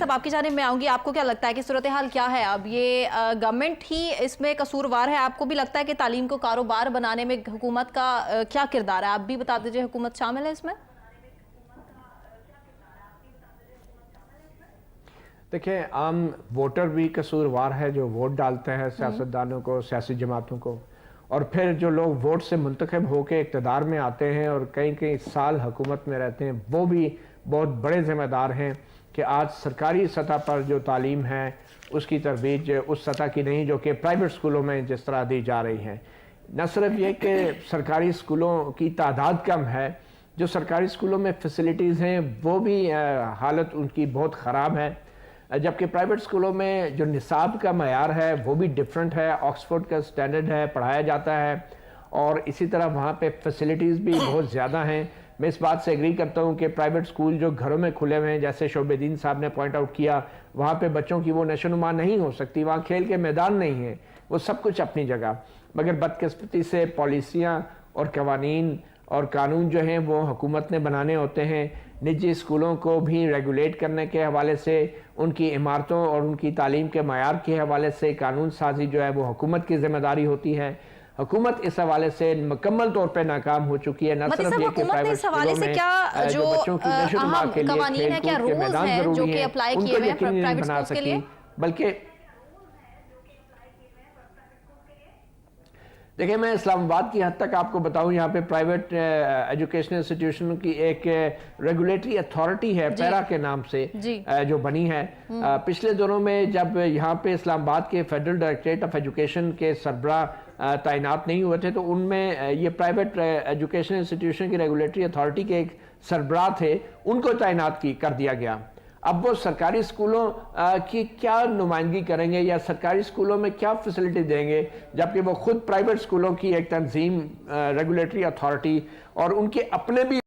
صاحب آپ کی جانب میں آؤں گی. آپ کو کیا لگتا ہے کہ صورتحال کیا ہے اب؟ یہ گورنمنٹ ہی اس میں قصوروار ہے؟ آپ کو بھی لگتا ہے کہ تعلیم کو کاروبار بنانے میں حکومت کا کیا کردار ہے؟ آپ بھی بتا دیجئے, حکومت شامل ہے اس میں؟ دیکھیں, عام ووٹر بھی قصوروار ہے جو ووٹ ڈالتے ہیں سیاستدانوں کو, سیاسی جماعتوں کو, اور پھر جو لوگ ووٹ سے منتخب ہو کے اقتدار میں آتے ہیں اور کئی سال حکومت میں رہتے ہیں, وہ بھی بہت بڑے ذمہ دار ہیں کہ آج سرکاری سطح پر جو تعلیم ہے اس کی ترویج اس سطح کی نہیں جو کہ پرائیویٹ سکولوں میں جس طرح دی جا رہی ہے. نہ صرف یہ کہ سرکاری سکولوں کی تعداد کم ہے, جو سرکاری سکولوں میں فیسلٹیز ہیں وہ بھی حالت ان کی بہت خراب ہے, جبکہ پرائیویٹ سکولوں میں جو نصاب کا معیار ہے وہ بھی ڈیفرنٹ ہے, آکسفورڈ کا سٹینڈرڈ ہے, پڑھایا جاتا ہے, اور اسی طرح وہاں پہ فیسلٹیز بھی بہت زیادہ ہیں. میں اس بات سے ایگری کرتا ہوں کہ پرائیویٹ سکول جو گھروں میں کھلے ہوئے ہیں, جیسے شعبہ دین صاحب نے پوائنٹ آؤٹ کیا, وہاں پہ بچوں کی وہ نشو و نما نہیں ہو سکتی, وہاں کھیل کے میدان نہیں ہیں, وہ سب کچھ اپنی جگہ, مگر بدقسمتی سے پالیسیاں اور قوانین اور قانون جو ہیں وہ حکومت نے بنانے ہوتے ہیں. نجی اسکولوں کو بھی ریگولیٹ کرنے کے حوالے سے, ان کی عمارتوں اور ان کی تعلیم کے معیار کے حوالے سے قانون سازی جو ہے وہ حکومت کی ذمہ داری ہوتی ہے. حکومت اس حوالے سے مکمل طور پہ ناکام ہو چکی ہے. نہ صرف یہ کہ پرائیویٹ سکولوں میں جو بچوں کی نشو و نما کے لیے کھیل کود کے میدان ضروری ہیں ان کو یقینی نہیں بنا سکی, بلکہ دیکھیں میں اسلام آباد کی حد تک آپ کو بتاؤں, یہاں پہ پرائیویٹ ایجوکیشنل انسٹیٹیوشن کی ایک ریگولیٹری اتھارٹی ہے پیرا کے نام سے جو بنی ہے. پچھلے دنوں میں جب یہاں پہ اسلام آباد کے فیڈرل ڈائریکٹریٹ آف ایجوکیشن کے سربراہ تعینات نہیں ہوئے تھے, تو ان میں یہ پرائیویٹ ایجوکیشنل انسٹیٹیوشن کی ریگولیٹری اتھارٹی کے ایک سربراہ تھے, ان کو تعینات کر دیا گیا. اب وہ سرکاری سکولوں کی کیا نمائندگی کریں گے یا سرکاری سکولوں میں کیا فیسلٹی دیں گے, جبکہ وہ خود پرائیویٹ سکولوں کی ایک تنظیم ریگولیٹری اتھارٹی اور ان کے اپنے بھی